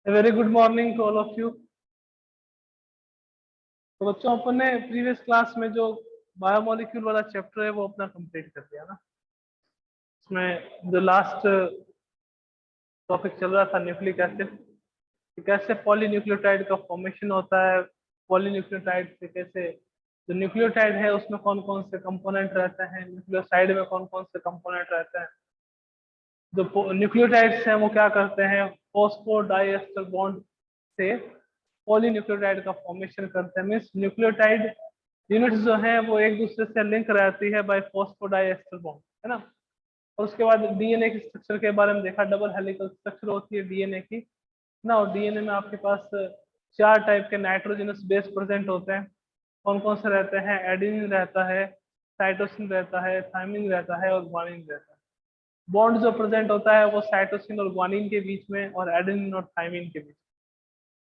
Very good morning to all of you. तो बच्चों, अपन ने प्रीवियस क्लास में जो बायोमोलिक्यूल वाला चैप्टर है वो अपना कंप्लीट कर दिया ना। इसमें जो लास्ट टॉपिक चल रहा था न्यूक्लिक एसिड, कैसे पॉलीन्यूक्लियोटाइड का फॉर्मेशन होता है, पॉलीन्यूक्लियोटाइड से कैसे जो न्यूक्लियोटाइड है उसमें कौन कौन से कंपोनेंट रहते हैं, न्यूक्लियोसाइड में कौन कौन से कंपोनेंट रहते हैं। जो न्यूक्लियोटाइड्स हैं वो क्या करते हैं, फॉस्फोडाइएस्टर बॉन्ड से पॉलीन्यूक्लियोटाइड का फॉर्मेशन करते हैं। मीन्स न्यूक्लियोटाइड यूनिट्स जो हैं वो एक दूसरे से लिंक रहती है बाय फॉस्फोडाइएस्टर बॉन्ड, है ना। और उसके बाद डीएनए की स्ट्रक्चर के बारे में देखा, डबल हेलिकल स्ट्रक्चर होती है डीएनए की ना। और डीएनए में आपके पास 4 टाइप के नाइट्रोजनस बेस प्रेजेंट होते हैं। कौन कौन से रहते हैं, एडेनिन रहता है, साइटोसिन रहता है, थायमिन रहता है और ग्वानिन रहता है। बॉन्ड जो प्रेजेंट होता है वो साइटोसिन और ग्वानिन के बीच में और एडेनिन और थायमिन के बीच।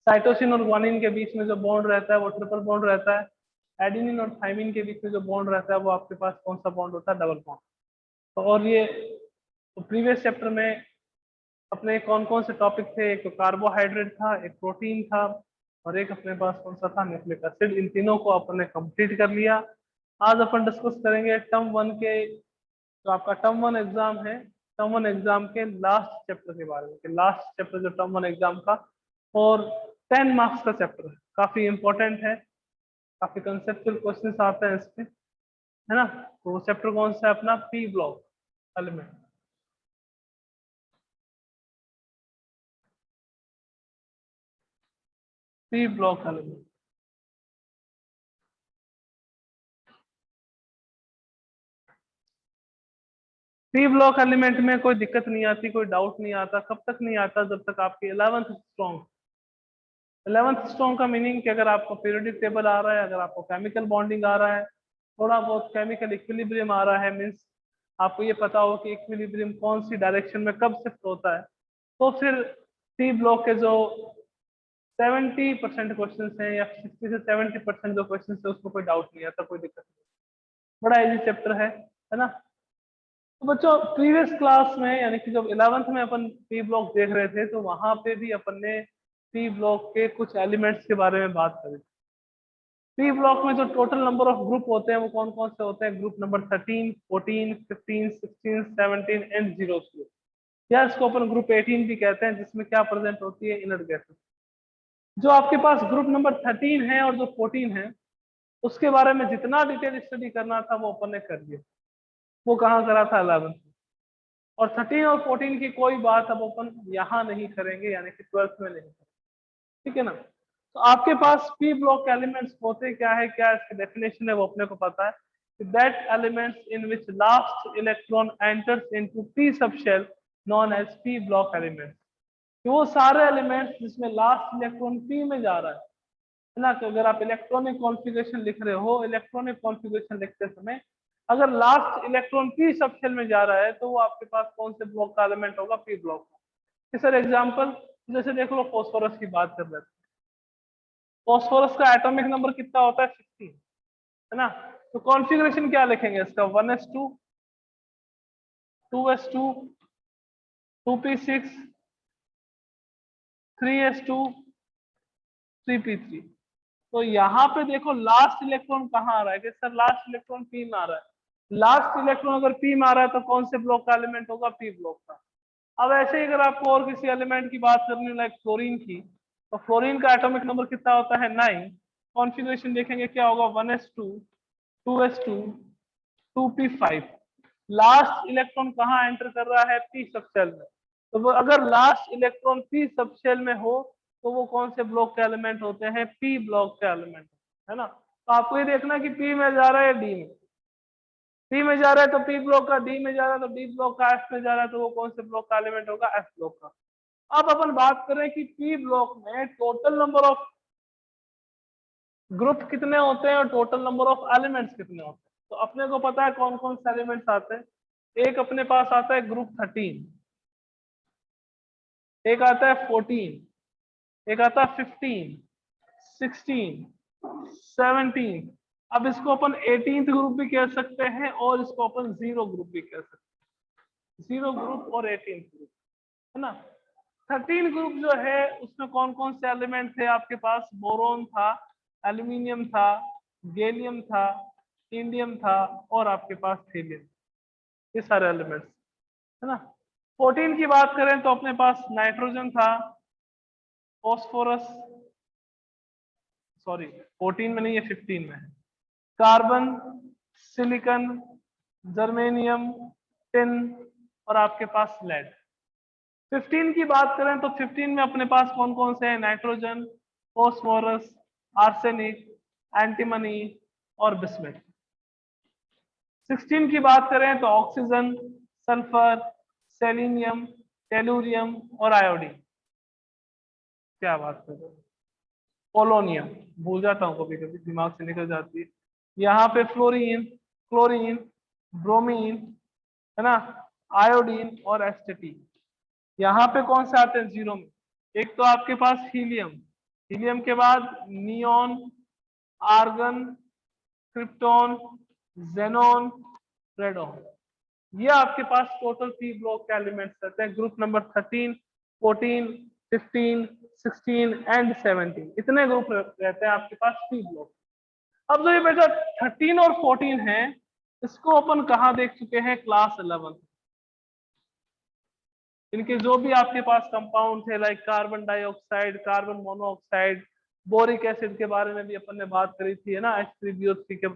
साइटोसिन और ग्वानिन के बीच में जो बॉन्ड रहता है वो ट्रिपल बॉन्ड रहता है। एडेनिन और थायमिन के बीच में जो बॉन्ड रहता है वो आपके पास कौन सा बॉन्ड होता है, डबल बॉन्ड। तो और ये तो प्रीवियस चैप्टर में अपने कौन कौन से टॉपिक थे, एक तो कार्बोहाइड्रेट था, एक प्रोटीन था और एक अपने पास कौन सा था, न्यूक्लिक एसिड। इन तीनों को अपन ने कंप्लीट कर लिया। आज अपन डिस्कस करेंगे टर्म 1 के, जो आपका टर्म 1 एग्जाम है, टर्म 1 एग्जाम के लास्ट चैप्टर के बारे में। कि लास्ट चैप्टर जो टर्म 1 एग्जाम का और 10 मार्क्स का चैप्टर है, काफी इंपॉर्टेंट है, काफी कंसेप्चुअल क्वेश्चंस आते हैं इसमें, है ना। तो वो चैप्टर कौन सा है अपना, P block element. P block element. P block element में कोई दिक्कत नहीं आती, कोई डाउट नहीं आता। कब तक नहीं आता, जब तक आपकी 11th स्ट्रॉन्ग। 11th स्ट्रॉन्ग का मीनिंग कि अगर आपको पीरियोडिक टेबल आ रहा है, अगर आपको केमिकल बॉन्डिंग आ रहा है, थोड़ा बहुत केमिकल इक्विलिब्रियम आ रहा है, मीन्स आपको ये पता हो कि इक्विलिब्रियम कौन सी डायरेक्शन में कब शिफ्ट होता है, तो फिर पी ब्लॉक के जो 70% क्वेश्चन हैं या 60 से 70% जो क्वेश्चन है उसमें कोई डाउट नहीं आता, कोई दिक्कत नहीं। बड़ा इजी चैप्टर है ना। तो बच्चों, प्रीवियस क्लास में यानी कि जब 11th में अपन पी ब्लॉक देख रहे थे तो वहां पे भी अपन ने पी ब्लॉक के कुछ एलिमेंट्स के बारे में बात करी। पी ब्लॉक में जो टोटल नंबर ऑफ ग्रुप होते हैं वो कौन कौन से होते हैं, ग्रुप नंबर 13, 14, 15, 16, 17 एंड 0 या इसको अपन ग्रुप 18 भी कहते हैं, जिसमें क्या प्रेजेंट होती है, इनर्ट गैसेस। जो आपके पास ग्रुप नंबर 13 है और जो 14 है उसके बारे में जितना डिटेल स्टडी करना था वो अपन ने कर दिया। वो कहाँ करा था, 11th। और 13 और 14 की कोई बात अब अपन यहाँ नहीं करेंगे, यानी कि 12th में नहीं करेंगे, ठीक है ना। तो आपके पास पी ब्लॉक एलिमेंट्स होते क्या है, क्या इसकी डेफिनेशन है वो अपने को पता है। That elements in which last electron enters into P sub shell known as P block elements. वो सारे एलिमेंट्स जिसमें लास्ट इलेक्ट्रॉन पी में जा रहा है ना। कि अगर आप इलेक्ट्रॉनिक कॉन्फ़िगरेशन लिख रहे हो, इलेक्ट्रॉनिक कॉन्फ़िगरेशन लिखते समय अगर last electron P sub shell में जा रहा है तो वो आपके पास कौन से ब्लॉक का एलिमेंट होगा, पी ब्लॉक का। सर एग्जांपल जैसे देख लो, फॉस्फोरस की बात कर रहे थे। फॉस्फोरस का एटॉमिक नंबर कितना होता है, 16, है ना। तो कॉन्फ़िगरेशन क्या लिखेंगे इसका, 1s2, 2s2, 2p6, 3s2, 3p3। तो यहाँ पे देखो लास्ट इलेक्ट्रॉन कहाँ आ रहा है, कि सर लास्ट इलेक्ट्रॉन पी में आ रहा है। लास्ट इलेक्ट्रॉन अगर पी में आ रहा है तो कौन से ब्लॉक का एलिमेंट होगा, पी ब्लॉक का। अब ऐसे ही अगर आपको और किसी एलिमेंट की बात करनी है लाइक फ्लोरीन की, तो फ्लोरीन का एटॉमिक नंबर कितना होता है, 9। कॉन्फ़िगरेशन देखेंगे क्या होगा, 1s2, 2s2, 2p5। Last electron कहाँ एंटर कर रहा है, पी सब शेल में। तो वो अगर last electron P sub shell में हो तो वो कौन से ब्लॉक के एलिमेंट होते हैं, पी ब्लॉक के एलिमेंट, है ना। तो आपको ये देखना कि पी में जा रहा है, डी में। पी में जा रहा है तो पी ब्लॉक का, डी में जा रहा है तो डी ब्लॉक का, एफ में जा रहा है तो वो कौन से ब्लॉक का एलिमेंट होगा, एफ ब्लॉक का। अब अपन बात करें कि पी ब्लॉक में टोटल नंबर ऑफ ग्रुप कितने होते हैं और टोटल नंबर ऑफ एलिमेंट्स कितने होते हैं। तो अपने को पता है कौन कौन से एलिमेंट्स आते हैं। एक अपने पास आता है ग्रुप 13, एक आता है 14, एक आता है 15, 16, 17। अब इसको अपन 18th ग्रुप भी कह सकते हैं और इसको अपन 0 ग्रुप भी कह सकते हैं। 0 ग्रुप और 18th ग्रुप, है ना। 13 ग्रुप जो है उसमें कौन कौन से एलिमेंट थे आपके पास? बोरोन था, एल्यूमिनियम था, गैलियम था, इंडियम था और आपके पास थीलियम। ये सारे एलिमेंट्स है ना। 14 की बात करें तो अपने पास नाइट्रोजन था, फॉस्फोरस, सॉरी 14 में नहीं है 15 में है, कार्बन, सिलिकॉन, जर्मेनियम, टिन और आपके पास लेड। 15 की बात करें तो 15 में अपने पास कौन कौन से हैं? नाइट्रोजन, फॉस्फोरस, आर्सेनिक, एंटीमनी और बिस्मथ। 16 की बात करें तो ऑक्सीजन, सल्फर, सेलेनियम, टेलुरियम और आयोडीन। क्या बात कर रहे हो? पोलोनियम, भूल जाता हूँ कभी कभी, दिमाग से निकल जाती है। यहाँ पे फ्लोरीन, क्लोरीन, ब्रोमीन है ना, आयोडीन और एस्टेटीन। यहाँ पे कौन से आते हैं जीरो में? एक तो आपके पास हीलियम, हीलियम के बाद neon, argon, krypton, xenon, radon. ये आपके पास टोटल पी ब्लॉक के एलिमेंट्स रहते हैं। ग्रुप नंबर 13, 14, 15, 16 एंड 17, इतने ग्रुप रहते हैं आपके पास पी ब्लॉक। अब जो ये बेटा 13 और 14 है, इसको अपन कहाँ देख चुके हैं? क्लास 11। इनके जो भी आपके पास कंपाउंड थे like carbon dioxide, carbon monoxide, boric acid के बारे में भी अपन ने बात करी थी है ना, H3BO3 के,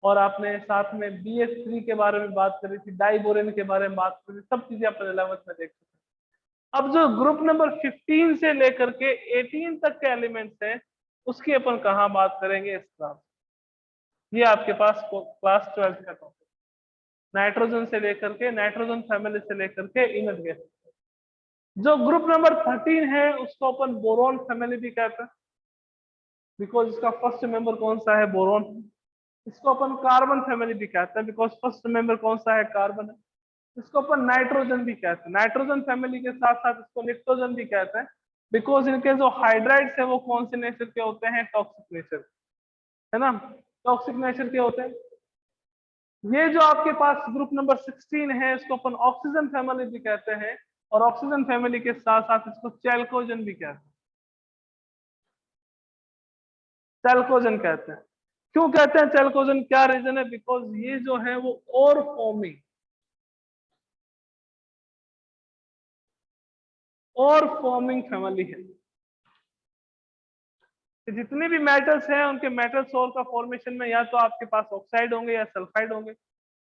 और आपने साथ में BH3 के बारे में बात करी थी, डाइबोरेन के बारे में बात करी थी, सब चीजें अपन 11th में देख चुके हैं। अब जो ग्रुप नंबर 15 से लेकर के 18 तक के एलिमेंट्स हैं, उसकी अपन कहाँ बात करेंगे? इस क्लास। ये आपके पास क्लास 12 का टॉपिक, नाइट्रोजन से लेकर के, नाइट्रोजन फैमिली से लेकर के इनर्ट गैस। जो ग्रुप नंबर 13 है उसको अपन बोरोन फैमिली भी कहते हैं, बिकॉज इसका फर्स्ट मेंबर कौन सा है? बोरोन। इसको अपन कार्बन फैमिली भी कहते हैं, बिकॉज फर्स्ट मेंबर कौन सा है? कार्बन है। इसको अपन नाइट्रोजन भी कहते हैं, नाइट्रोजन फैमिली के साथ साथ इसको निट्रोजन भी कहते हैं, बिकॉज इनके जो हाइड्राइड्स है वो कौन से नेचर के होते हैं? टॉक्सिक नेचर, है ना, टॉक्सिक नेचर के होते हैं। ये जो आपके पास ग्रुप नंबर 16 है, इसको अपन ऑक्सीजन फैमिली भी कहते हैं, और ऑक्सीजन फैमिली के साथ साथ इसको चैल्कोजन भी कहते हैं। चैल्कोजन कहते हैं। क्यों कहते हैं चैल्कोजन? क्या रीजन है? बिकॉज ये जो है वो और फॉर्मिंग फैमिली है। जितने भी मेटल्स हैं उनके मेटल सोर का फॉर्मेशन में या तो आपके पास ऑक्साइड होंगे या सल्फाइड होंगे।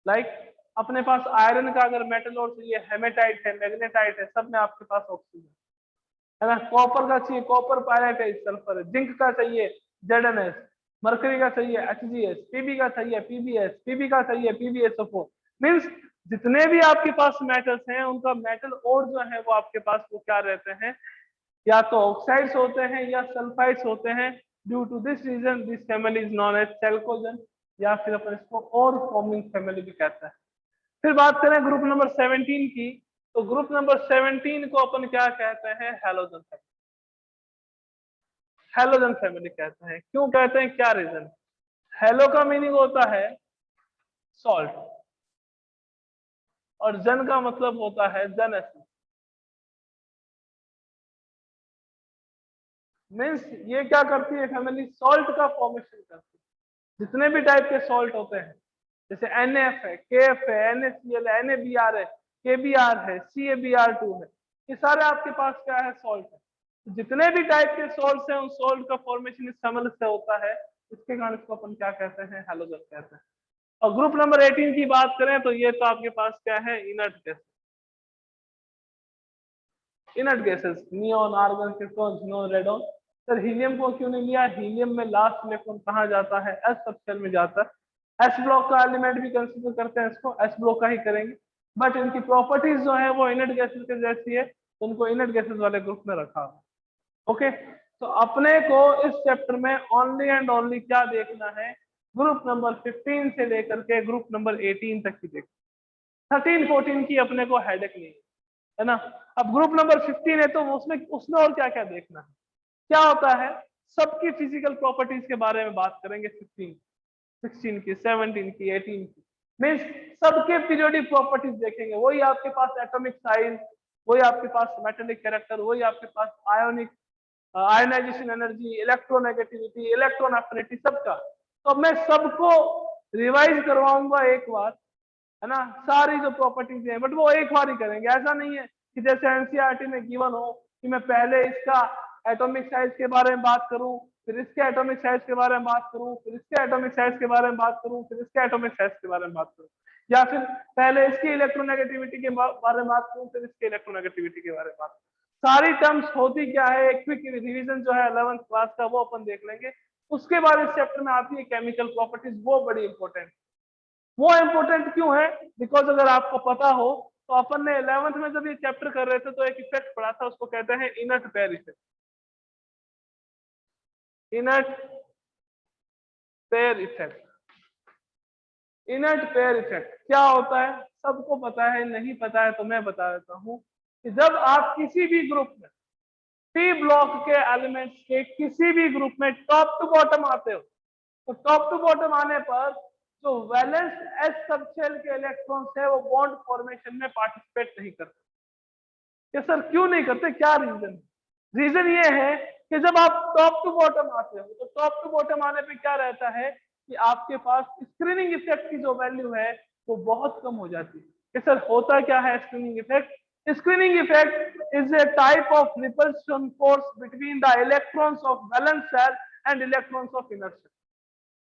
लाइक अपने पास आयरन का अगर मेटल और चाहिए, हेमेटाइट है, मैग्नेटाइट है, सब में आपके पास ऑक्सीजन है ना। कॉपर का चाहिए, कॉपर पायराइट, सल्फर है। जिंक का चाहिए, ZnS। मरकरी का चाहिए, HgS। पीबी का चाहिए, PbS। पीबी का चाहिए, PbSO4। मीन्स जितने भी आपके पास मेटल्स हैं उनका मेटल और जो है वो आपके पास वो क्या रहते हैं? या तो ऑक्साइड्स होते हैं या सल्फाइड्स होते हैं। Due to this reason this family is known as chalcogen, या फिर अपन इसको और फॉर्मिंग फैमिली भी कहते हैं। फिर बात करें ग्रुप नंबर 17 की, तो ग्रुप नंबर 17 को अपन क्या कहते हैं? Halogen family. हैलोजन फैमिली कहते हैं। क्यों कहते हैं? क्या रीजन? हेलो का मीनिंग होता है सॉल्ट, और जन का मतलब होता है जन। मीन्स ये क्या करती है फैमिली? सॉल्ट का फॉर्मेशन करती है। जितने भी टाइप के सॉल्ट होते हैं, जैसे NF है, KF है, NaCl है, NaBr है, KBr है, CaBr2 है, ये सारे आपके पास क्या है? सॉल्ट है। जितने भी टाइप के सॉल्ट हैं उन सॉल्ट का फॉर्मेशन इस फैमिली से होता है, इसके कारण इसको अपन क्या कहते हैं? हैलोजन कहते हैं। और ग्रुप नंबर 18 की बात करें तो ये तो आपके पास क्या है? Inert gas. Inert gases, neon, argon, krypton, xenon, radon. Sir helium को क्यों नहीं लिया? हीलियम में लास्ट इलेक्ट्रॉन कहाँ जाता है? एस सबशेल में जाता है। एस ब्लॉक का एलिमेंट भी कंसीडर करते हैं इसको, एस ब्लॉक का ही करेंगे, बट इनकी प्रॉपर्टीज जो है वो इनर्ट गैसेस के जैसी है, तो उनको इनर्ट गैसेस वाले ग्रुप में रखा हुआ। ओके, तो अपने को इस चैप्टर में ओनली एंड ओनली क्या देखना है? ग्रुप नंबर 15 से लेकर के ग्रुप नंबर 18 तक की देखना। 13 14 की अपने को हेडेक नहीं है ना। अब ग्रुप नंबर 15 है तो उसमें उसमें और क्या क्या देखना है? क्या होता है? सबकी फिजिकल प्रॉपर्टीज के बारे में बात करेंगे। 15 16 की, 17 की, 18 की, मीन्स सबके पीरियोडिक प्रॉपर्टीज देखेंगे। वही आपके पास एटॉमिक साइज, वही आपके पास मेटेलिक कैरेक्टर, वही आपके पास ionic ionisation energy, electronegativity, electron affinity, सबका। तो मैं सबको रिवाइज करवाऊंगा एक बार, है ना, सारी जो प्रॉपर्टीज है, बट वो एक बार ही करेंगे। ऐसा नहीं है कि जैसे एनसीईआरटी में गिवन हो कि मैं पहले इसका एटॉमिक साइज के बारे में बात करूं, फिर इसके एटॉमिक साइज के बारे में बात करूं, फिर इसके एटॉमिक साइज के बारे में बात करूं, फिर इसके एटॉमिक साइज के बारे में बात करूं, या फिर पहले इसकी इलेक्ट्रोनेगेटिविटी के बारे में बात करूं, फिर इसके इलेक्ट्रोनेगेटिविटी के बारे में बात करूं। सारी टर्म्स होती क्या है, एक क्विक रिवीजन जो है 11th क्लास का वो अपन देख लेंगे। उसके बाद इस चैप्टर में आती है केमिकल प्रॉपर्टीज, वो बड़ी इंपॉर्टेंट। वो इंपॉर्टेंट क्यों है? बिकॉज अगर आपको पता हो तो अपन ने 11th में जब ये चैप्टर कर रहे थे तो एक इफेक्ट पढ़ा था, उसको कहते हैं inert pair effect. Inert pair effect, inert pair effect क्या होता है? सबको पता है, नहीं पता है तो मैं बता देता हूं कि जब आप किसी भी ग्रुप में पी ब्लॉक के एलिमेंट्स के किसी भी ग्रुप में टॉप टू बॉटम आते हो, तो टॉप टू बॉटम आने पर जो वैलेंस एस सबशेल के इलेक्ट्रॉन्स है वो बॉन्ड फॉर्मेशन में पार्टिसिपेट नहीं करते। ये सर क्यों नहीं करते, क्या रीजन है? रीजन ये है कि जब आप टॉप टू बॉटम आते हो तो टॉप टू बॉटम आने पे क्या रहता है कि आपके पास स्क्रीनिंग इफेक्ट की जो वैल्यू है वो बहुत कम हो जाती है। कि सर होता क्या है screening effect? Screening effect is a type of repulsion force between the electrons of valence shell and electrons of inner shell.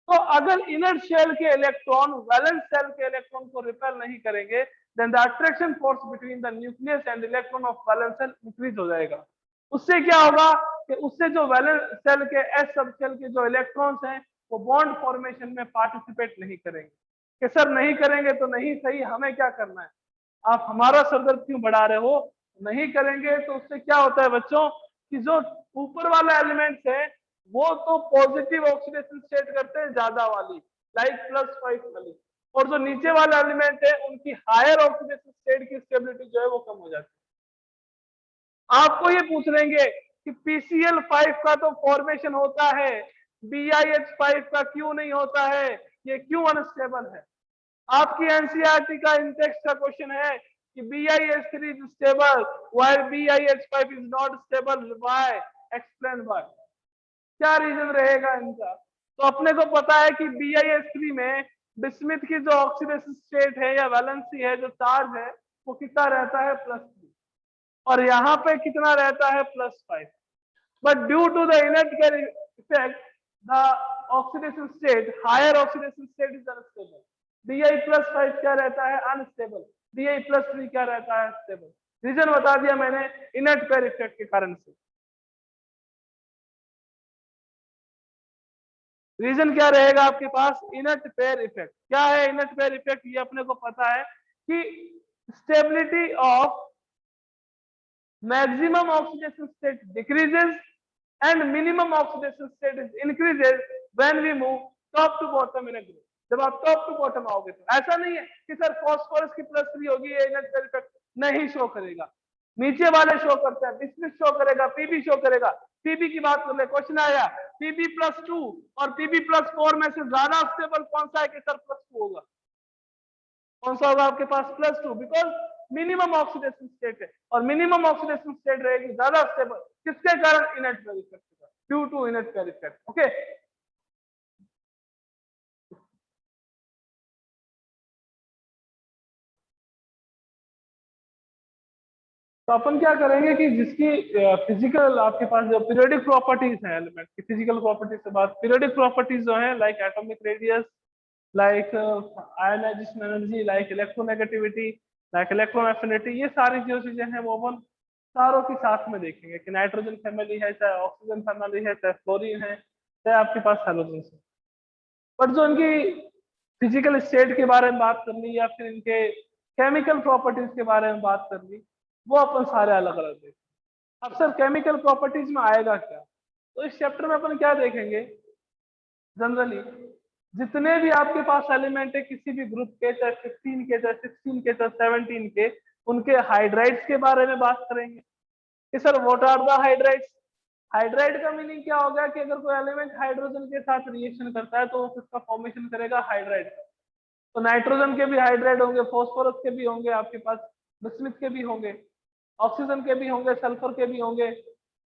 तो अगर इनर शेल के इलेक्ट्रॉन वैलेंस शेल के इलेक्ट्रॉन को रिपेल नहीं करेंगे, then the attraction force between the nucleus and electron of valence shell increase हो जाएगा। उससे क्या होगा कि उससे जो वैलेंस शेल के एस सब शेल के जो इलेक्ट्रॉन्स हैं वो बॉन्ड फॉर्मेशन में पार्टिसिपेट नहीं करेंगे। कि सर नहीं करेंगे तो नहीं सही, हमें क्या करना है? आप हमारा सरदर्द क्यों बढ़ा रहे हो? नहीं करेंगे तो उससे क्या होता है बच्चों कि जो ऊपर वाला एलिमेंट है वो तो पॉजिटिव ऑक्सीडेशन स्टेट करते हैं ज्यादा वाली, लाइक +5 वाली, और जो नीचे वाला एलिमेंट है उनकी हायर ऑक्सीडेशन स्टेट की स्टेबिलिटी जो है वो कम हो जाती है। आपको ये पूछ लेंगे कि PCl5 का तो फॉर्मेशन होता है, BiH5 का क्यों नहीं होता है, ये क्यों अनस्टेबल है? आपकी एनसीईआरटी का इंटेक्स का क्वेश्चन है कि BiH3 is stable while BiH5 is not stable, why? Explain why? क्या रीजन रहेगा इनका? तो अपने को पता है कि BiH3 में बिस्मिथ की जो ऑक्सीडेशन स्टेट है या वैलेंसी है, जो चार्ज है, वो कितना रहता है? +3, और यहाँ पे कितना रहता है? +5। But due to the inert pair effect the oxidation state, higher oxidation state is unstable. Bi+5 क्या रहता है? अनस्टेबल। Bi+3 क्या रहता है? स्टेबल। रीजन बता दिया मैंने, इनर्ट पेयर इफेक्ट के कारण से। रीजन क्या रहेगा आपके पास? Inert pair effect. क्या है इनर्ट पेयर इफेक्ट? ये अपने को पता है कि stability of maximum oxidation state decreases and minimum oxidation state is increases when we move top to bottom in a group. जब आप टॉप टू बॉटम आओगे तो ऐसा नहीं है कि सर फॉस्फोरस की +3 होगी, ये इनर्ट पेयर इफेक्ट नहीं शो करेगा। नीचे वाले शो करते हैं, बिस्मिथ शो करेगा, पीबी शो करेगा। पीबी की बात कर ले, क्वेश्चन आया Pb+2 और Pb+4 में से ज्यादा स्टेबल कौन सा है? कि सर +2 होगा। कौन सा होगा आपके पास? +2, बिकॉज मिनिमम ऑक्सीडेशन स्टेट है, और मिनिमम ऑक्सीडेशन स्टेट रहेगी ज्यादा स्टेबल, किसके कारण? Inert pair effect, due to inert pair effect. Okay, तो अपन क्या करेंगे कि जिसकी फिजिकल आपके पास जो पीरियोडिक प्रॉपर्टीज है एलिमेंट की, फिजिकल प्रॉपर्टीज से बात, पीरियोडिक प्रॉपर्टीज जो है like atomic radius, like ionization energy, like electronegativity, like electron affinity, ये सारी जो चीजें हैं वो अपन सारों के साथ में देखेंगे कि नाइट्रोजन फैमिली है, चाहे ऑक्सीजन फैमिली है, चाहे फ्लोरीन है, चाहे आपके पास हेलोजन है। बट जो इनकी फिजिकल स्टेट के बारे में बात करनी या फिर इनके केमिकल प्रॉपर्टीज के बारे में बात करनी, वो अपन सारे अलग अलग देखेंगे। अब सर केमिकल प्रॉपर्टीज में आएगा क्या? तो इस चैप्टर में अपन क्या देखेंगे, जनरली जितने भी आपके पास एलिमेंट है किसी भी ग्रुप के, चाहे 15 के, चाहे 16 के, चाहे 17 के, उनके हाइड्राइड्स के बारे में बात करेंगे कि sir what are the hydrides. Hydride का मीनिंग क्या होगा कि अगर कोई एलिमेंट हाइड्रोजन के साथ रिएक्शन करता है तो वो किसका फॉर्मेशन करेगा? हाइड्राइड। तो नाइट्रोजन के भी हाइड्राइड होंगे, फॉस्फोरस के भी होंगे, आपके पास बिस्मिथ के भी होंगे। ऑक्सीजन के भी होंगे, सल्फर के भी होंगे,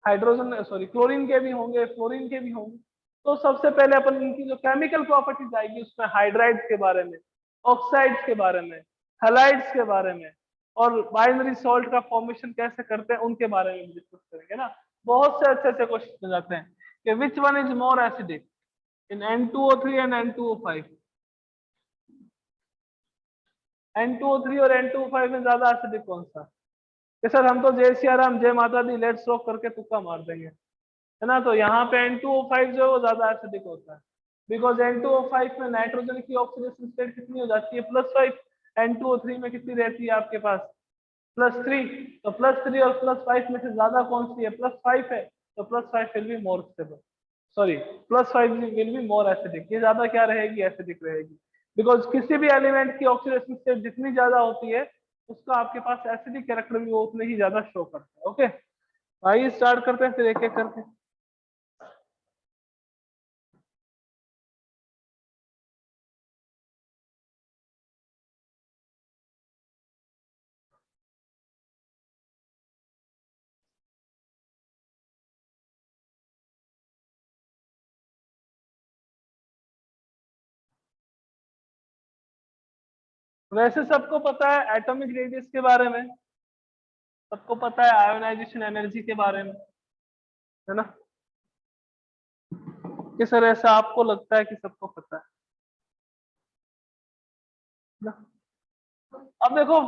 हाइड्रोजन क्लोरीन के भी होंगे, फ्लोरीन के भी होंगे। तो सबसे पहले अपन इनकी जो केमिकल प्रॉपर्टीज आएगी उसमें हाइड्राइड्स के बारे में, ऑक्साइड्स के बारे में, हैलाइड्स के बारे में, और बाइनरी सॉल्ट का फॉर्मेशन कैसे करते हैं उनके बारे में डिस्कस करेंगे ना। बहुत से अच्छे अच्छे क्वेश्चन हो जाते हैं कि which one is more acidic in N2O3 and N2O5। N2O3 और N2O5 में ज्यादा एसिडिक कौन सा? कि सर हम तो जय सिया राम जय माता दी लेट्स रॉक करके तुक्का मार देंगे, है ना। तो यहाँ पे N2O5 जो है वो ज्यादा एसिडिक होता है, बिकॉज N2O5 में नाइट्रोजन की ऑक्सीडेशन स्टेट कितनी हो जाती है +5, N2O3 में कितनी रहती है आपके पास +3। तो +3 और +5 में से ज्यादा कौन सी है? +5 है, तो +5 will be more stable, sorry +5 will be more acidic. ये ज्यादा क्या रहेगी? एसिडिक रहेगी, बिकॉज किसी भी एलिमेंट की ऑक्सीडेशन स्टेट जितनी ज्यादा होती है उसका आपके पास एसिडिक कैरेक्टर भी वो उतने ही ज्यादा शो करता है। ओके, आइए स्टार्ट करते हैं फिर एक एक करके। वैसे सबको पता है एटॉमिक रेडियस के बारे में, सबको पता है आयोनाइजेशन एनर्जी के बारे में, है ना। कि सर ऐसा आपको लगता है कि सबको पता है ना? अब देखो,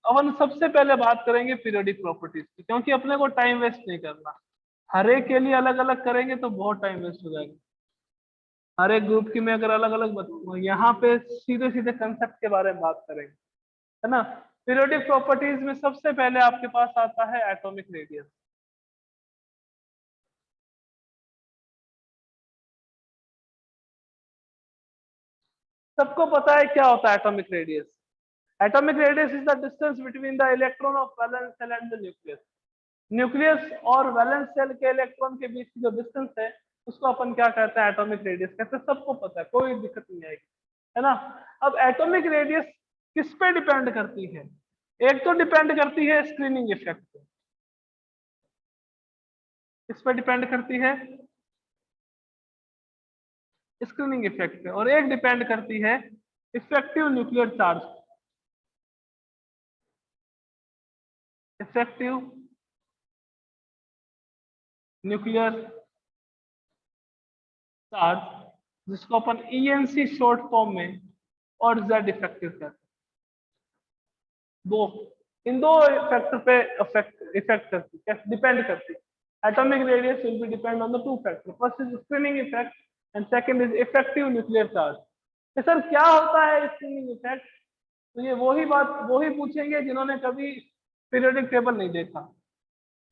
अपन सबसे पहले बात करेंगे पीरियोडिक प्रॉपर्टीज की, क्योंकि अपने को टाइम वेस्ट नहीं करना। हर एक के लिए अलग अलग करेंगे तो बहुत टाइम वेस्ट हो जाएगा। हर एक ग्रुप की मैं अगर अलग अलग बताऊंगा, यहाँ पे सीधे सीधे कंसेप्ट के बारे में बात करेंगे, है ना। पीरियोडिक प्रॉपर्टीज में सबसे पहले आपके पास आता है एटॉमिक रेडियस। सबको पता है क्या होता है atomic radius? Atomic radius is the distance between the electron of valence shell and the nucleus. Nucleus और वैलेंस सेल के इलेक्ट्रॉन के बीच की जो डिस्टेंस है उसको अपन क्या कहते हैं? एटॉमिक रेडियस कहते हैं। सबको पता है, कोई दिक्कत नहीं आएगी, है ना। अब एटॉमिक रेडियस किस पे डिपेंड करती है? एक तो डिपेंड करती है स्क्रीनिंग इफेक्ट पे। किस पे डिपेंड करती है? स्क्रीनिंग इफेक्ट पे। और एक डिपेंड करती है effective nuclear charge, effective nuclear charge, जिसको अपन ENC शॉर्ट फॉर्म में और Z इफेक्टिव कहते हैं। दो, इन दो फैक्टर पे इफेक्ट करती है, डिपेंड करती है। Atomic radius will be depend on the two factor, first is screening effect and second is effective nuclear charge. तो सर क्या होता है स्क्रीनिंग इफेक्ट? तो ये वही पूछेंगे जिन्होंने कभी पीरियोडिक टेबल नहीं देखा।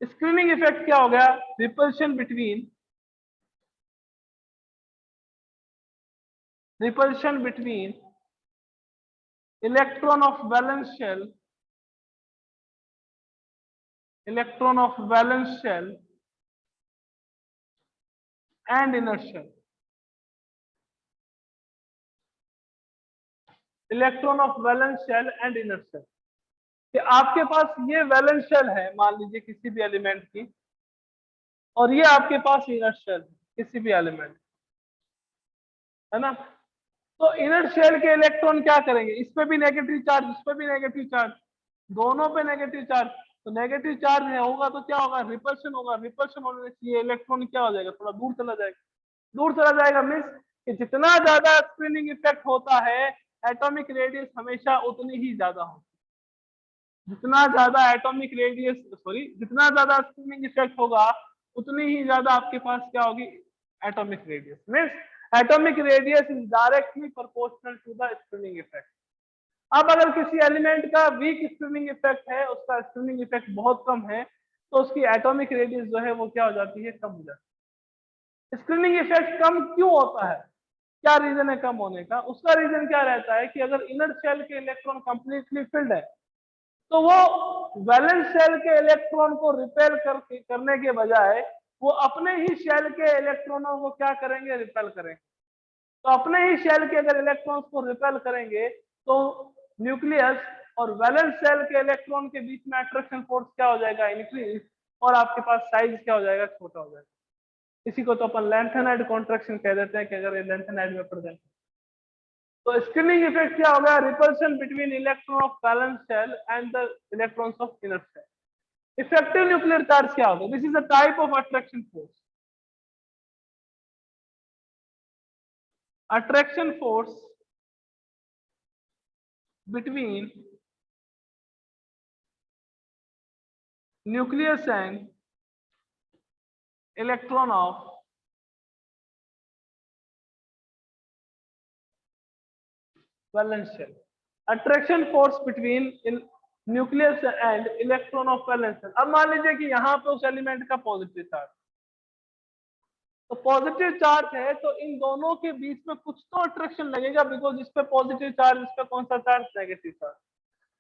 स्क्रीनिंग इफेक्ट क्या हो गया? Repulsion between electron of valence shell and inner shell. Electron of valence shell and inner shell, कि आपके पास ये वैलेंस शेल है मान लीजिए किसी भी एलिमेंट की, और ये आपके पास इनर शेल है किसी भी एलिमेंट, है ना। तो इनर शेल के इलेक्ट्रॉन क्या करेंगे? इस पे भी नेगेटिव चार्ज, इस पे भी नेगेटिव चार्ज, दोनों पे नेगेटिव चार्ज। तो नेगेटिव चार्ज होगा तो क्या होगा? रिपल्शन होगा। रिपल्शन होने से ये इलेक्ट्रॉन क्या हो जाएगा? थोड़ा दूर चला जाएगा। दूर चला जाएगा मीन्स कि जितना ज्यादा स्क्रीनिंग इफेक्ट होता है एटॉमिक रेडियस हमेशा उतनी ही ज्यादा होती है। जितना ज्यादा स्क्रीनिंग इफेक्ट होगा उतनी ही ज्यादा आपके पास क्या होगी? Atomic radius. Means atomic radius is directly proportional to the screening effect. अब अगर किसी एलिमेंट का वीक स्क्रीनिंग इफेक्ट है, उसका स्क्रीनिंग इफेक्ट बहुत कम है, तो उसकी एटॉमिक रेडियस जो है वो क्या हो जाती है? कम हो जाती है। स्क्रीनिंग इफेक्ट कम क्यों होता है? क्या रीजन है कम होने का? उसका रीजन क्या रहता है कि अगर इनर शेल के इलेक्ट्रॉन कंप्लीटली फिल्ड है तो वो वैलेंस शेल के इलेक्ट्रॉन को रिपेल करने के बजाय वो अपने ही शेल के इलेक्ट्रॉनों को क्या करेंगे? रिपेल करेंगे। तो अपने ही शेल के अगर इलेक्ट्रॉन्स को रिपेल करेंगे तो न्यूक्लियस और वैलेंस शेल के इलेक्ट्रॉन के बीच में अट्रैक्शन फोर्स क्या हो जाएगा, इंक्रीज, और आपके पास साइज क्या हो जाएगा, छोटा हो जाएगा। इसी को तो अपन लैंथेनाइड कॉन्ट्रैक्शन कह देते हैं कि अगर ये लैंथेनाइड में प्रेजेंट। तो स्क्रीनिंग इफेक्ट क्या होगा, repulsion between electron of valence shell and the electrons of inner shell. Effective nuclear charge क्या होगा, this is a type of attraction force. Attraction force between nucleus and electron of valence shell. Attraction force between nucleus and electron of valence shell. अब मान लीजिए कि यहाँ पे उस element का पॉजिटिव चार्ज, तो पॉजिटिव चार्ज है तो इन दोनों के बीच में कुछ तो अट्रैक्शन लगेगा, बिकॉज इस पे पॉजिटिव चार्ज, इस पे कौन सा चार्ज, नेगेटिव चार्ज।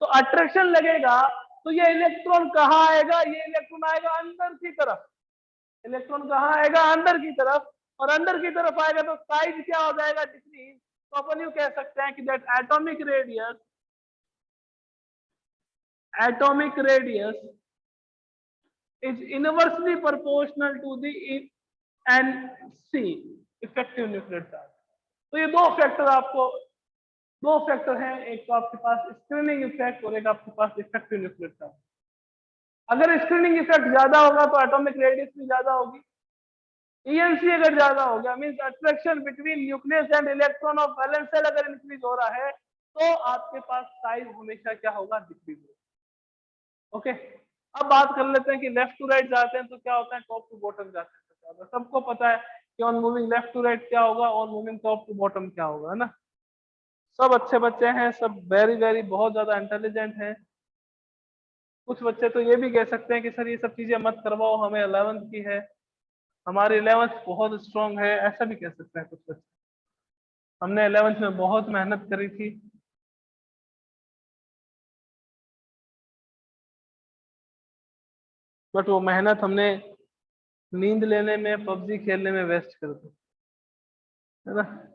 तो अट्रैक्शन लगेगा तो ये इलेक्ट्रॉन कहाँ आएगा, ये इलेक्ट्रॉन आएगा अंदर की तरफ। इलेक्ट्रॉन कहाँ आएगा, अंदर की तरफ, और अंदर की तरफ आएगा तो साइज क्या हो जाएगा, डिक्रीज। तो अपन यूं कह सकते हैं कि that atomic radius is inversely proportional to the NC, effective nuclear charge. तो ये दो फैक्टर हैं, एक तो आपके पास स्क्रीनिंग इफेक्ट और एक आपके पास इफेक्टिव न्यूक्लियर चार्ज। अगर स्क्रीनिंग इफेक्ट ज्यादा होगा तो एटॉमिक रेडियस भी ज्यादा होगी। ENC अगर ज्यादा हो गया means attraction between nucleus and electron of valence shell अगर इंक्रीज हो रहा है तो आपके पास साइज हमेशा क्या होगा, डिक्रीज होगा। ओके, अब बात कर लेते हैं कि लेफ्ट टू राइट जाते हैं तो क्या होता है, टॉप टू बॉटम जाते हैं तो क्या होगा। सबको पता है कि on moving left to right क्या होगा, on moving top to bottom क्या होगा, है ना। सब अच्छे बच्चे हैं, सब वेरी वेरी बहुत ज्यादा इंटेलिजेंट हैं। कुछ बच्चे तो ये भी कह सकते हैं कि सर ये सब चीजें मत करवाओ, हमें 11th की है, हमारी 11th बहुत स्ट्रांग है, ऐसा भी कह सकते हैं कुछ बच्चे। हमने 11th में बहुत मेहनत करी थी, बट वो मेहनत हमने नींद लेने में, पबजी खेलने में वेस्ट कर दी, है ना।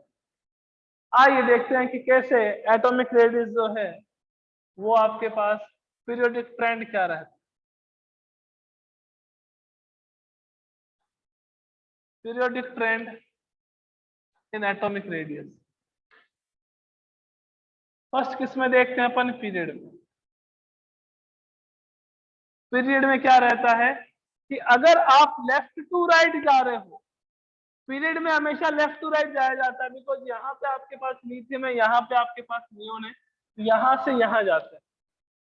आइए देखते हैं कि कैसे एटॉमिक रेडियस जो है वो आपके पास पीरियोडिक ट्रेंड क्या रहता है। Periodic trend in atomic radius. First किस में देखते हैं अपन, पीरियड में। पीरियड में क्या रहता है कि अगर आप लेफ्ट टू राइट जा रहे हो, पीरियड में हमेशा लेफ्ट टू राइट जाया जाता है, बिकॉज यहाँ पे आपके पास लिथियम है, यहाँ पे आपके पास नियोन है, यहाँ से यहाँ जाते हैं।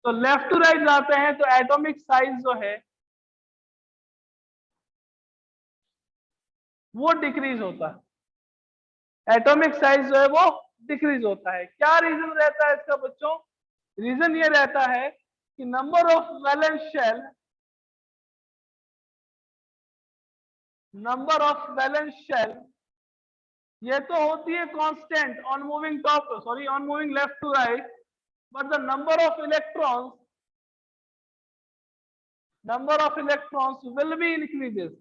तो लेफ्ट टू राइट जाते हैं तो एटॉमिक साइज जो है वो डिक्रीज होता है। एटॉमिक साइज जो है वो डिक्रीज होता है। क्या रीजन रहता है इसका बच्चों, रीजन ये रहता है कि नंबर ऑफ वैलेंस शेल ये तो होती है constant on moving top, sorry on moving left to right, but the number of electrons will be increases.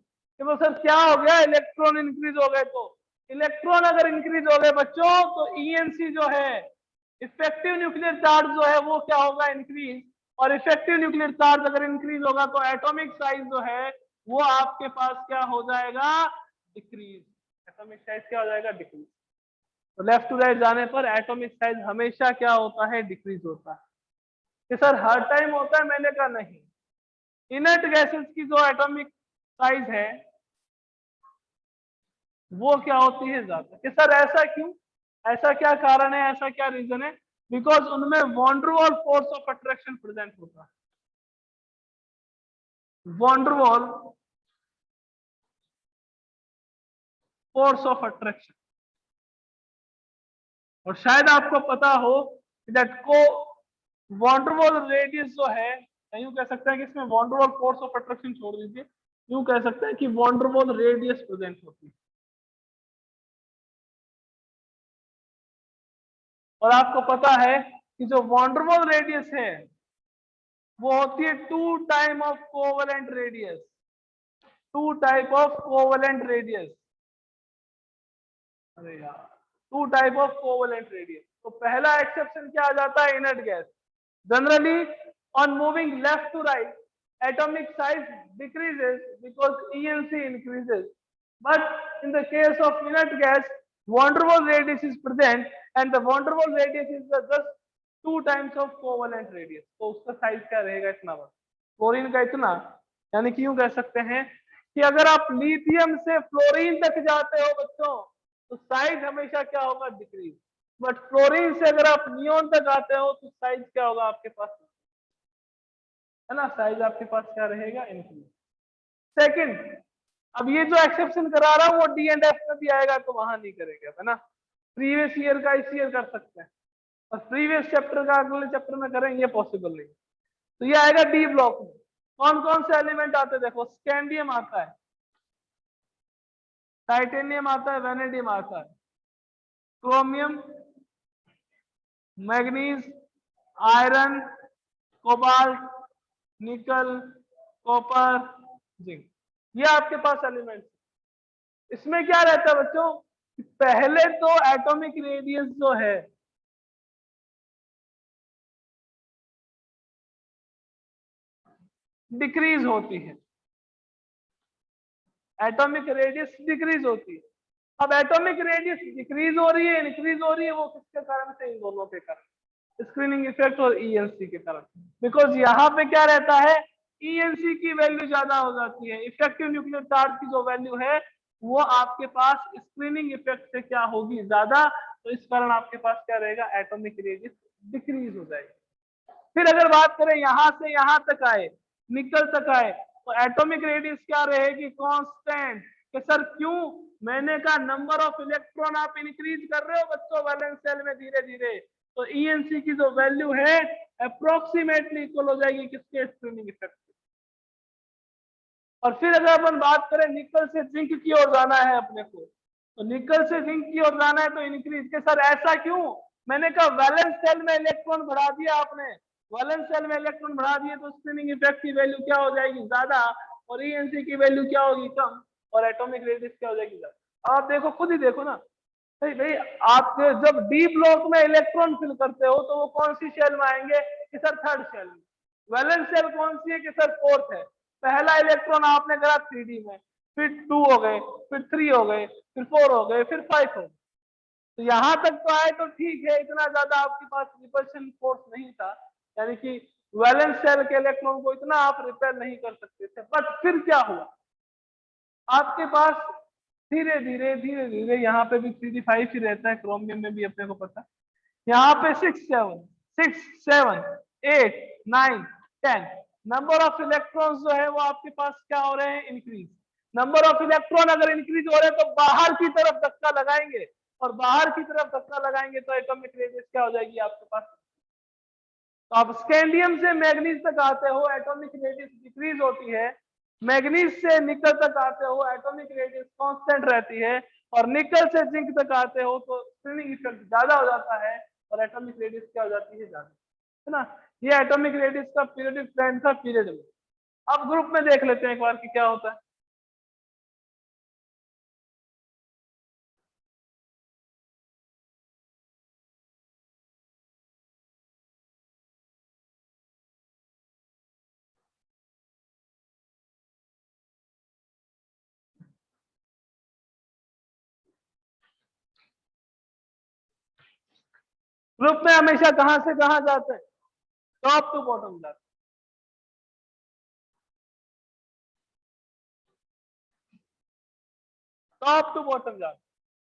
तो सर क्या हो गया, इलेक्ट्रॉन इंक्रीज हो गए, तो इलेक्ट्रॉन अगर इंक्रीज हो गए बच्चों तो ENC जो है, इफेक्टिव न्यूक्लियर चार्ज जो है वो क्या होगा, इंक्रीज। और इफेक्टिव न्यूक्लियर चार्ज अगर इंक्रीज होगा तो एटॉमिक साइज जो है वो आपके पास क्या हो जाएगा, डिक्रीज। एटॉमिक साइज क्या हो जाएगा, डिक्रीज। तो लेफ्ट टू राइट जाने पर एटॉमिक साइज हमेशा क्या होता है, डिक्रीज होता है। कि सर हर टाइम होता है, मैंने कहा नहीं। इनर्ट गैसेस की जो एटॉमिक साइज है वो क्या होती है, ज्यादा। कि सर ऐसा क्यों, ऐसा क्या कारण है, ऐसा क्या रीजन है, बिकॉज उनमें van der Waals force of attraction present होता है। Van der Waals force of attraction. और शायद आपको पता हो दैट को वॉन्डरवॉल रेडियस जो है, यूं कह सकते हैं कि इसमें वॉन्डरवॉल फोर्स ऑफ अट्रैक्शन छोड़ दीजिए, यूं कह सकते हैं कि वॉन्डरवॉल रेडियस प्रेजेंट होती है। और आपको पता है कि जो वॉन्डरवॉल रेडियस है वो होती है 2 time of covalent radius, 2 type of covalent radius. अरे यार, 2 टाइप ऑफ कोवेलेंट रेडियस। तो पहला एक्सेप्शन क्या आ जाता है, inert gas. Generally, on moving left to right, atomic size decreases because ENC increases. But in the case of inert gas, van der Waals radius is present, and the van der Waals radius is just 2 times of covalent radius. तो उसका size क्या रहेगा? इतना बड़ा. Fluorine का इतना, यानी कि यूं कह सकते हैं कि अगर आप लिथियम से फ्लोरीन तक जाते हो बच्चों, तो साइज हमेशा क्या होगा? डिक्रीज. बट फ्लोरीन से अगर आप नियोन तक आते हो तो साइज क्या होगा आपके पास? है ना, साइज आपके पास क्या रहेगा? इंक्रीज. सेकंड, अब ये जो एक्सेप्शन करा रहा हूं वो डी एंड एफ में भी आएगा, तो वहां नहीं करेंगे, है ना. प्रीवियस ईयर का इस ईयर कर सकते हैं, और प्रीवियस चैप्टर का अगले चैप्टर में करेंगे, ये पॉसिबल नहीं. तो ये आएगा डी ब्लॉक में. कौन कौन से एलिमेंट आते हैं? देखो, स्कैंडियम आता है, टाइटेनियम आता है, वेनेडियम आता है, क्रोमियम, मैग्नीज, आयरन, कोबाल्ट, निकल, कॉपर, जिंक. ये आपके पास एलिमेंट. इसमें क्या रहता है बच्चों? पहले तो एटॉमिक रेडियस जो है डिक्रीज होती है, एटॉमिक रेडियस डिक्रीज होती है. अब एटॉमिक रेडियस डिक्रीज हो रही है, इंक्रीज हो रही है, वो किसके कारण से? इन दोनों के कारण, स्क्रीनिंग इफेक्ट और ईएनसी के कारण. बिकॉज यहाँ पे क्या रहता है? ईएनसी की वैल्यू ज्यादा हो जाती है, इफेक्टिव न्यूक्लियर चार्ज की जो वैल्यू है वो आपके पास स्क्रीनिंग इफेक्ट से क्या होगी? ज्यादा. तो इस कारण आपके पास क्या रहेगा? एटॉमिक रेडियस डिक्रीज हो जाएगी. फिर अगर बात करें यहां से यहां तक आए, निकल तक आए, तो एटॉमिक रेडियस क्या रहेगी? कांस्टेंट. कि सर क्यों? मैंने कहा नंबर ऑफ इलेक्ट्रॉन आप इंक्रीज कर रहे हो बच्चों वैलेंस सेल में धीरे धीरे, तो ईएनसी की जो वैल्यू है अप्रोक्सीमेटली इक्वल हो जाएगी किसके? Screening effect. और फिर अगर अपन बात करें निकल से जिंक की ओर जाना है अपने को, तो निकल से जिंक की ओर जाना है तो इंक्रीज. के सर ऐसा क्यों? मैंने कहा वैलेंस सेल में इलेक्ट्रॉन बढ़ा दिया आपने, वैलेंस सेल में इलेक्ट्रॉन बढ़ा दिए तो स्क्रीनिंग इफेक्ट की वैल्यू क्या हो जाएगी? ज्यादा, और ईएनसी की वैल्यू क्या होगी? कम, और एटॉमिक रेडियस क्या हो जाएगी? ज्यादा. आप देखो, खुद ही देखो ना भाई. भाई आप जब डी ब्लॉक में इलेक्ट्रॉन फिल करते हो तो वो कौन सी शेल में आएंगे? कि सर थर्ड शेल में. वैलेंस सेल कौन सी है? कि सर फोर्थ है. पहला इलेक्ट्रॉन आपने करा 3D में, फिर 2 हो गए, फिर 3 हो गए, फिर 4 हो गए, फिर 5 हो गए. तो यहां तक तो आए तो ठीक है, इतना ज्यादा आपके पास रिपल्शन फोर्स नहीं था, यानी कि वैलेंस सेल के इलेक्ट्रॉन को इतना आप रिपेल नहीं कर सकते थे. बट फिर क्या हुआ? आपके पास धीरे धीरे यहाँ पे भी 3D5 ही रहता है, क्रोमियम में भी अपने को पता. यहाँ पे 6, 7, 6, 7, 8, 9, 10 नंबर ऑफ इलेक्ट्रॉन्स जो है वो आपके पास क्या हो रहे हैं? इंक्रीज. नंबर ऑफ इलेक्ट्रॉन अगर इंक्रीज हो रहे हैं तो बाहर की तरफ धक्का लगाएंगे, और बाहर की तरफ धक्का लगाएंगे तो एटॉमिक रेडियस क्या हो जाएगी आपके पास? तो आप स्कैंडियम से मैग्नीज तक आते हो, एटॉमिक रेडियस डिक्रीज होती है. मैग्नीज से निकल तक आते हो, एटॉमिक रेडियस कांस्टेंट रहती है. और निकल से जिंक तक आते हो तो स्क्रीनिंग इफेक्ट ज्यादा हो जाता है, और एटॉमिक रेडियस क्या हो जाती है? ज्यादा, है ना. ये एटॉमिक रेडियस का पीरियडिक ट्रेंड था पीरियड में. अब ग्रुप में देख लेते हैं एक बार कि क्या होता है. ग्रुप में हमेशा कहां से कहां जाते हैं? टॉप टू बॉटम जाते हैं. टॉप टू बॉटम जाते हैं.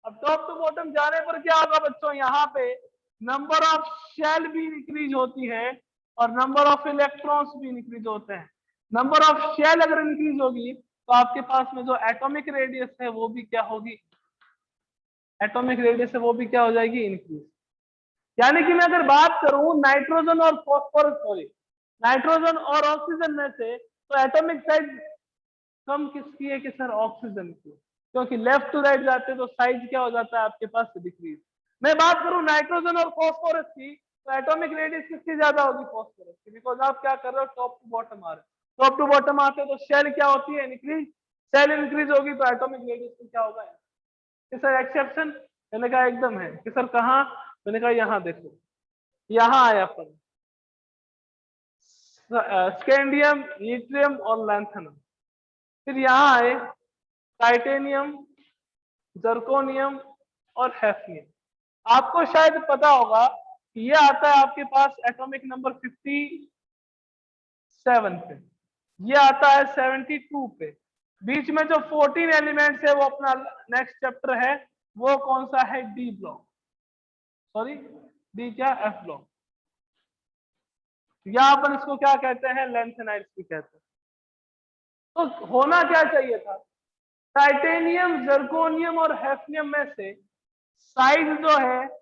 अब टॉप टू बॉटम जाने पर क्या होगा बच्चों? यहाँ पे नंबर ऑफ शेल भी इंक्रीज होती है, और नंबर ऑफ इलेक्ट्रॉन्स भी इंक्रीज होते हैं. नंबर ऑफ शेल अगर इंक्रीज होगी तो आपके पास में जो एटॉमिक रेडियस है वो भी क्या होगी? एटॉमिक रेडियस है वो भी क्या हो जाएगी? इंक्रीज. यानी कि मैं अगर बात करूं नाइट्रोजन और फॉस्फोरस, सॉरी, नाइट्रोजन और ऑक्सीजन में से, तो एटॉमिक साइज कम किसकी है? कि सर ऑक्सीजन की. क्योंकि लेफ्ट टू राइट जाते तो साइज क्या हो जाता है आपके पास? डिक्रीज. मैं बात करूं नाइट्रोजन और फॉस्फोरस की, तो एटॉमिक रेडियस किसकी ज्यादा होगी? फॉस्फोरस की. बिकॉज आप क्या कर रहे हो? टॉप टू बॉटम आ रहे हो. टॉप टू बॉटम आते तो शेल क्या होती है? इंक्रीज. सेल इंक्रीज होगी तो एटॉमिक रेडियस में क्या होगा? कि सर एक्सेप्शन. मैंने कहा एकदम है. कि सर कहाँ? मैंने कहा यहाँ देखो, यहाँ आया अपन. स्कैंडियम, ईट्रियम और लैंथेनम। फिर यहाँ आए टाइटेनियम, जर्कोनियम और हैफनियम। आपको शायद पता होगा ये आता है आपके पास एटॉमिक नंबर 57 पे, ये आता है 72 पे। बीच में जो 14 एलिमेंट्स है वो अपना नेक्स्ट चैप्टर है, वो कौन सा है? डी ब्लॉक, सॉरी डी क्या, एफ ब्लॉक, या अपन इसको क्या कहते हैं? लैंथेनाइड्स भी कहते हैं। तो होना क्या चाहिए था? टाइटेनियम, जर्कोनियम और हैफनियम में से साइज जो है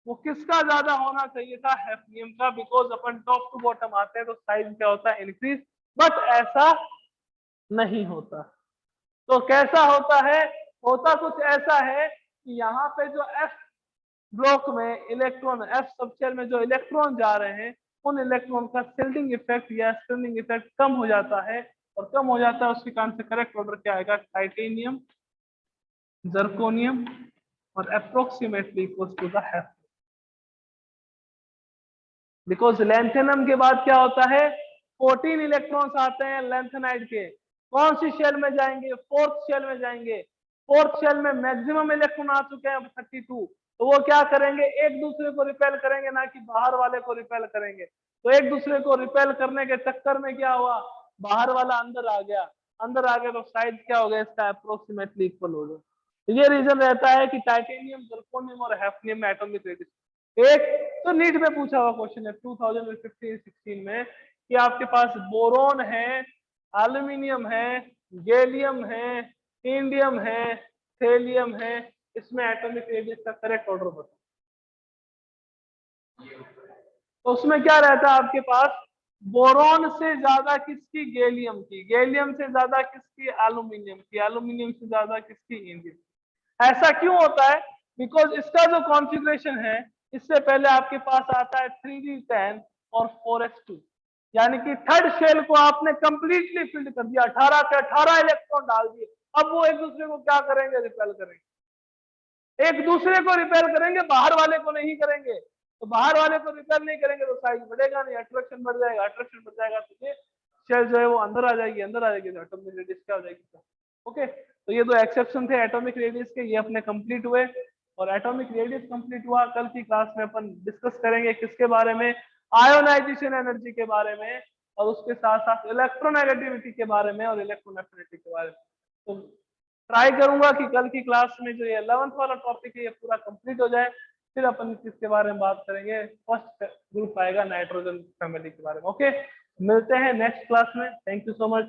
वो किसका ज्यादा होना चाहिए था? हैफनियम का, बिकॉज अपन टॉप टू बॉटम आते हैं तो साइज क्या होता है? इंक्रीज। बट ऐसा नहीं होता। तो कैसा होता है? होता कुछ ऐसा है कि यहाँ पे जो एफ ब्लॉक में इलेक्ट्रॉन, एफ सबशेल में जो इलेक्ट्रॉन जा रहे हैं, उन इलेक्ट्रॉन का शिल्डिंग इफेक्ट या स्पिनिंग इफेक्ट कम हो जाता है, और कम हो जाता है उसके कारण से करेक्ट ऑर्डर क्या आएगा? टाइटेनियम, जर्कोनियम और approximately equals to the Hf. Because lanthanum के बाद क्या होता है? 14 इलेक्ट्रॉन्स आते हैं लैंथेनाइड के। कौन सी शेल में जाएंगे? फोर्थ शेल में जाएंगे। फोर्थ शेल में मैक्सिमम इलेक्ट्रॉन आ चुके हैं 32। तो वो क्या करेंगे? एक दूसरे को रिपेल करेंगे, ना कि बाहर वाले को रिपेल करेंगे। तो एक दूसरे को रिपेल करने के चक्कर में क्या हुआ? बाहर वाला अंदर आ गया। अंदर आ गया तो साइज क्या हो गया इसका? अप्रोक्सीमेटली इक्वल हो गया। तो ये रीजन रहता है कि टाइटेनियम, जर्कोनियम और हैफनियम में एटॉमिक रेडियस। एक तो नीट में पूछा हुआ क्वेश्चन है 2015-16 में कि आपके पास बोरोन है, एल्यूमिनियम है, गैलियम है, इंडियम है, थेलियम है, इसमें एटॉमिक रेडियस का करेक्ट ऑर्डर बताओ। तो उसमें क्या रहता है आपके पास? बोरोन से ज्यादा किसकी? गैलियम की। गैलियम से ज्यादा किसकी? एल्यूमिनियम की। एल्यूमिनियम से ज्यादा किसकी? इंडियम। ऐसा क्यों होता है? बिकॉज इसका जो कॉन्फ़िगरेशन है, इससे पहले आपके पास आता है 3d10 और 4s2, यानी कि थर्ड शेल को आपने कंप्लीटली फिल्ड कर दिया, 18 के 18 इलेक्ट्रॉन डाल दिए। अब वो एक दूसरे को क्या करेंगे? रिपेल करेंगे। एक दूसरे को रिपेल करेंगे, बाहर वाले को नहीं करेंगे। तो बाहर वाले को रिपेल नहीं करेंगे तो साइज बढ़ेगा नहीं, अट्रैक्शन बढ़ जाएगा। अट्रैक्शन बढ़ जाएगा तो ये शेल जो है वो अंदर आ जाएगी। अंदर आ जाएगी तो एटॉमिक रेडियस क्या हो जाएगी? ओके, तो ये दो एक्सेप्शन थे एटॉमिक रेडियस के, ये अपने कंप्लीट हुए। और एटॉमिक रेडियस कंप्लीट हुआ। कल की क्लास में अपन डिस्कस करेंगे किसके बारे में? आयोनाइजेशन एनर्जी के बारे में, और उसके साथ साथ इलेक्ट्रोनेगेटिविटी के बारे में और इलेक्ट्रोनेफिनिटी के बारे में। तो ट्राई करूंगा कि कल की क्लास में जो ये 11th वाला टॉपिक है ये पूरा कंप्लीट हो जाए। फिर अपन किसके बारे में बात करेंगे? फर्स्ट ग्रुप आएगा नाइट्रोजन फैमिली के बारे में। ओके, मिलते हैं नेक्स्ट क्लास में। Thank you so much.